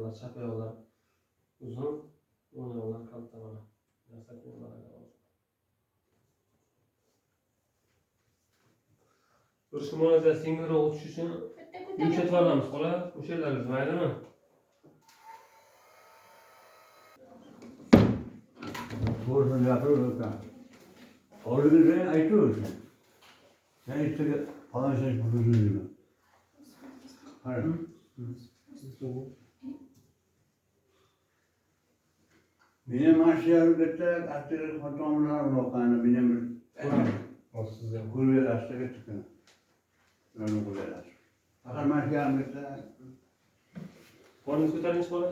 oyoqlar, chap oyoqlar uzun, o'ng oyoqlar kalta mana. Bir shimoyada singroq uchish uchun yumshatib olamiz, xola. O'sha yerlar maylimi? Borun yapıyor da. Organize aytıyorsun. Sen işte falan şey bulursun gibi. Hayır. Benim aşağıya gitti, aşağıya fotoğraflar lokanı benim kulübe aşağıya gitti. Öyle kulübe aşağıya. Fakat aşağıya gitti. Qo'lingiz ko'taringiz, xola.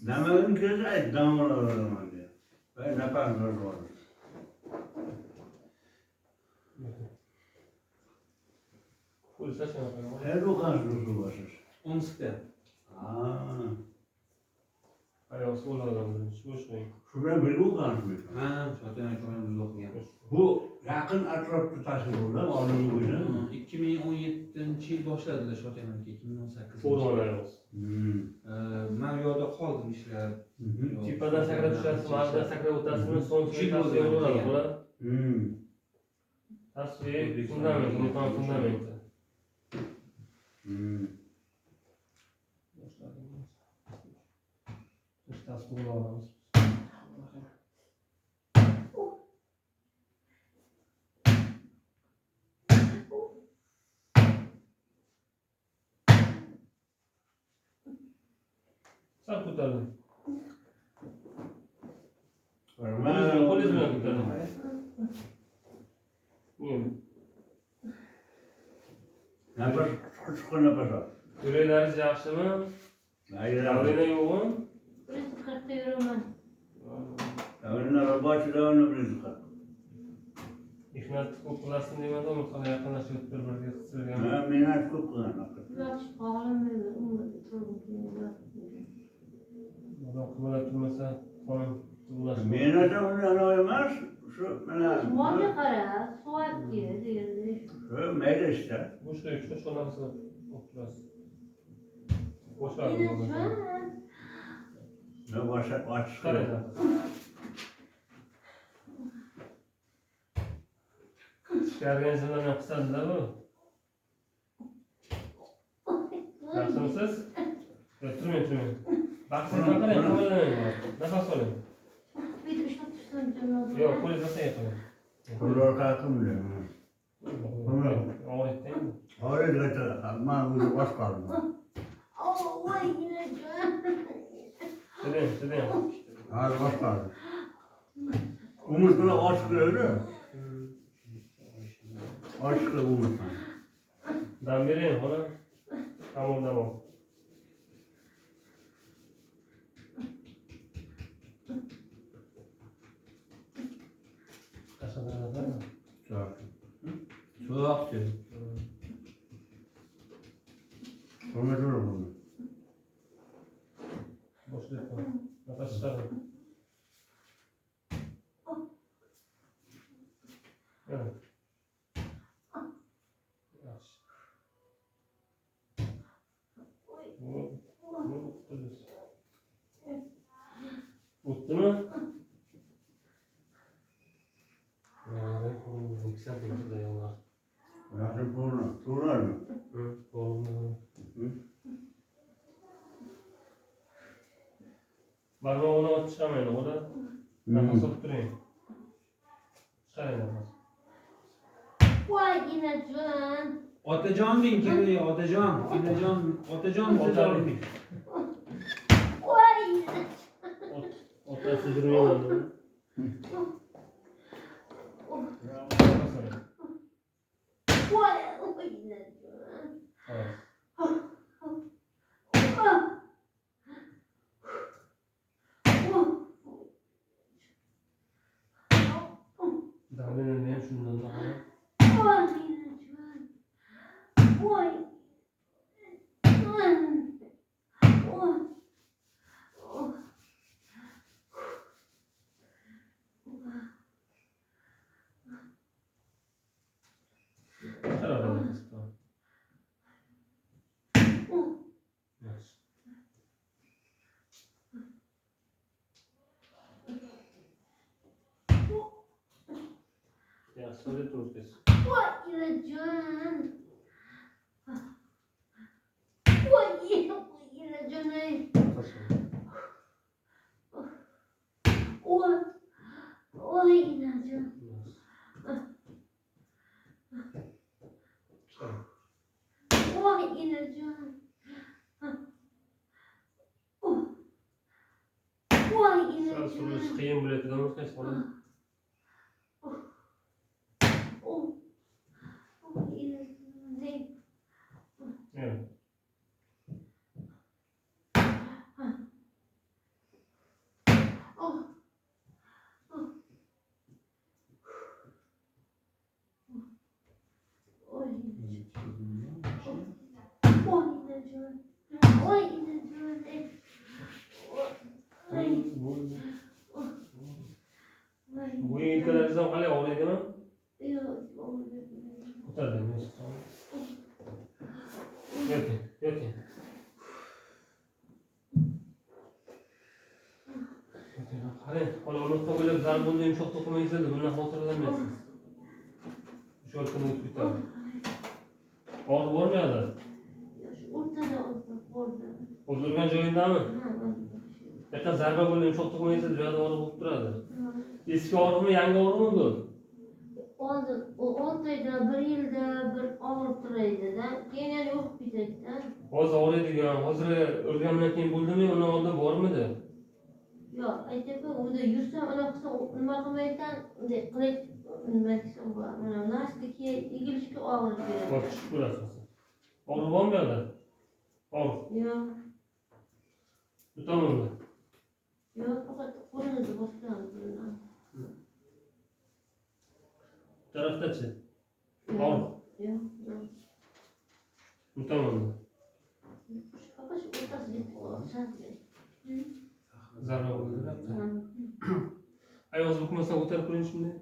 Namadan kelsa damlar olaman diye. Ben ne yaparım öyle olur. Polis açamam. Her lokansı başır. 10'da. Ayağı sol adamdır. Boşmayın. Şurada bir lokansı mı? Ha, zaten şöyle okuyan. Bu yakın atrafta taşınırlar, onun buydu. 2017 yil boshladilar Shotenlarga, 2018. To'g'ri Men u yerda qoldim ishlab. Tepadan sakrab tushasiz, maridan sakrab o'tasizmi, so'ng tasviy bo'ladi, xola. Tasviy fundament, beton fundamenti. Tasviy olamiz. Sal ko'tardim. Qo'lingiz bilan ko'tardim. Nafas, chiqqan nafas ol. Yuraklaringiz yaxshimi? Davrina yo'qmi? Rizqatda yuraman. Davrina boshida uni rizqi. Mehnat ko'p qilasin demadimi? Qana yaqinlashib bir-biriga qisilgan. Mehnat ko'p qilgan. Yaxshi qolmaydi, umrda turib Odam qimalab turmasa, xonim tug'lash. Mehnat undan emas, shu mana. Molga qara, suvat keldi. Shu mayda ishda. Boshqa uchta shonasi o'tirasiz. Boshladim. Ne boshqa ochish Qarang. kerak. Organizmdan ham qisadi-da bu. Yaxshimisiz? Turmang. Baqsangdan qarang, qimirlamang. Nafas oling. Bitta ushlab tursam janob. Yo'q, qo'lingiz masanga qiling. Qo'llar qalqim bilan. Og'ritding. Hozir aytadi, men o'zi boshqardim. Voygina jon. Sidang. Hozir boshqardim. Umurtini ochiq qo'yadi. Ochiq umurtini. Dam bering, xola. Tamom. Çok iyi. Sonra dur bunu. Boshlayapman. Nafas chiqaring. Evet. Yaxshi. O'tdimi? Yuksaltib ayollar. Yaxshi to'g'rimi? To'g'ri. Barmog'ini otib chiqamaydi, o'da. Nafas olib turing. Chiqaring nafas. Voygina jon. Otajon deng keling, otajon. Otajon Otajon. Voygina. Otasi durmayapti. Voygina jon. Davlenini ham shundan da xola. Voygina jon. Voy. Sabret dururuz. Voy ilajon. Voy ilajon ey. Voy ilajon. Voy ilajon. Voy Sal surish ilajon. qiyin bo'ladigan o'xshash bola. Voy ilajon ey. Evet. Voy ilajon. Voy ilajon ey. Bu yelkalaringizdan qalay og'riydimi? Yo'q, Ko'tardim. Yo'q, yo'q. Qarang, qo'lingizga qo'yib zarb bo'ldi, yumshoq to'qimaysiz, bundan xotirlanmaysiz. Shu o'tib ketadi. Og'riq bormaydi. o'rtada o'rtada. O'zurgan joyingdami? Yakka zarba bo'ldi, yumshoq to'qimaysiz, bu yerda og'riq bo'lib turadi. Eski og'riqmi, yangi og'riqmi bu? Oldin 6 oyda, 1 yilda bir og'rib turaydi-da, keyin yana yo'q ketadi-da. Hozir og'riydigan, hozir o'rgandan keyin bo'ldimi, undan oldin bormidi? Yo'q, aytayapman, unda yursam, ana qilsam, nima qilmaydan, unday qilib, nima desam bo'ladi. Mana naski egilishga og'riq beradi. Bak, chiqib ko'rasiz. Og'riq bormi bu yerda? Og'riq. Yo'q, Bu tomonda. yo'q, faqat qo'limizni bosganmiz bundan. Bu tarafdachi? Yo'q, Og'riq. yo'q. Bu tomonda. Faqat shu o'rtasiga o'xshatdi. Zarba bo'ldi. Oyog'ingizni bukmasdan ko'tarib ko'ring shunday.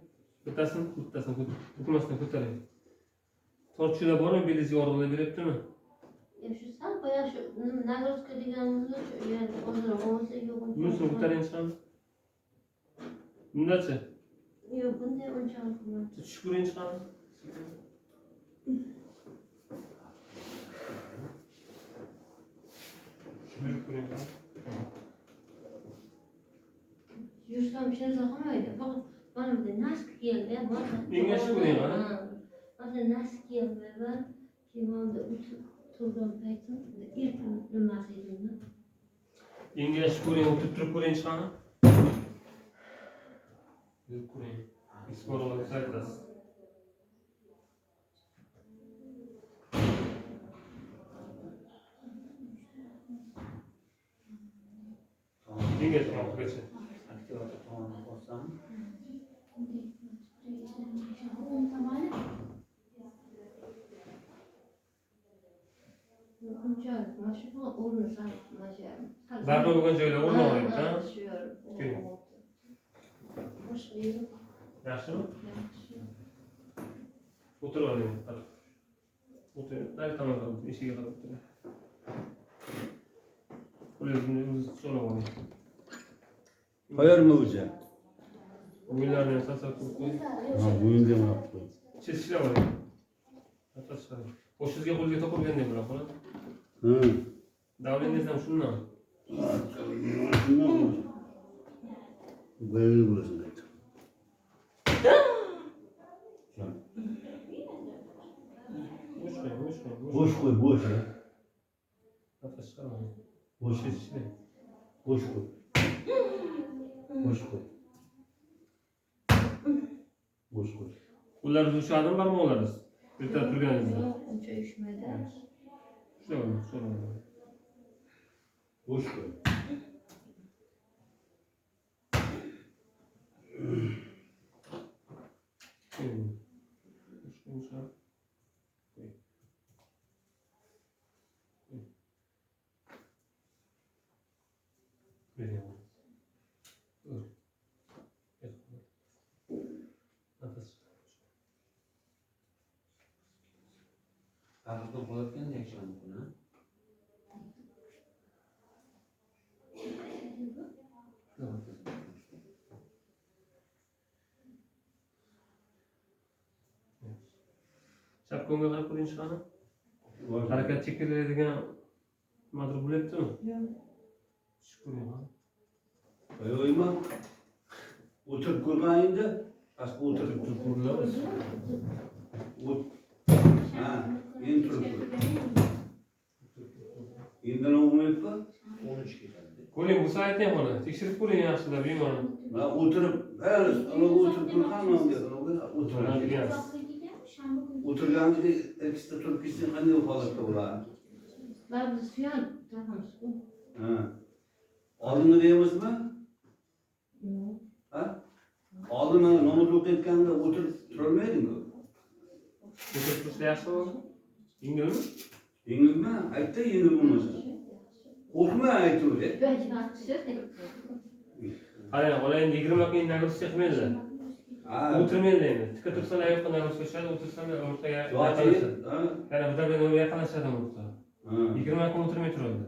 Bittasini, bukmasdan ko'taring. Tortishida bormi, belingizga og'riqlar beryaptimi? Shu sal boya shu nagozka deganimizga shu yerda ozroq bo'lsa yo'q. Bunisini ko'taring chiqami? Bundachi? Yo'q, bunday unchalik emas. Tushib ko'ring chiqami? Tushib ko'ring. Yursam hech narsa qilmaydi. Faqat mana bunday nask keldi, Engashib ko'ring, ha? Mana nask keldi va kiyimimda o'tib turgan paytim erkin nimasi edimda. Engashib ko'ring, o'tib turib ko'ring chiqami? Yurib ko'ring. Eksportga saytasiz. Engashib olgacha. Aktivator tomonini bossam. Unchalik mana shu o'rni sal Zarba bo'lgan joylar o'rni og'riyapti, ha? Boshqa yo'q. Yaxshimi? O'tirib oling. O'tirib, nari tomonga o'tirib, eshikka qarab o'tiring. Qo'lingizni o'zingiz so'rab oling. Qo'yarmi o'zi? O'yinlarni ham sal-sal qilib qo'ying. Ha, o'yinda ham olib qo'y. Chizishlar oling. Hatta chiqaring. Boshingizga qo'lga topilgandek bo'ladi, xolos. Davlengiz ham shundan. Böyle burası da. Boş koy. Boş ya. Hatta çıkarmayın. Boş. Chizishlar. Boş koy. Boş koy. Boş koy. Qo'llaringiz ushadimi, barmoqlaringiz? Ertalab turganingizda. Yo'q, uncha uyushmaydi. Shunday bo'ladi, shunday bo'ladi. Boş koy. Tarixda bo'layotgan yaksham buni. Shapkonga qarab ko'ring chiqani. Harakat chekiladigan motor bo'lyaptimi? Shukr. Oyma. O'tirib ko'rganingda, asli o'tirib Ko'ramiz. ha, endi turib ko'r. Endi nima bo'lmayapti? 13 ketadi. Ko'ring, bu saytni ham mana tekshirib ko'ring yaxshilab bemalol. Ha, o'tirib, ana o'tirib ko'rganman, o'tirib. O'tirganingda ikkita turib ketsang qanday holatda bo'ladi? Biz suyan taqamiz-ku. Ha. Oldinda deymizmi? Ha? Oldin namoz o'qiyotganda o'tirib turolmaydingmi? O'tirib tursa yaxshi bo'ladi. Yengilmi? Yengilmi? Aytda yengil bo'lmasa. Qo'rqma aytuvdi. Belki yaxshi. Qarang, olayın 20 kun nagruska qilmaydilar. Ha. O'tirmaydi endi. Tika tursan oyoqqa nagruska tushadi, o'tirsan o'rtaga Yo'q, yaqinlashadi. ha. Yana bir davlat yaqinlashadi o'rtaga. Ha. 20 kun o'tirmay turadi.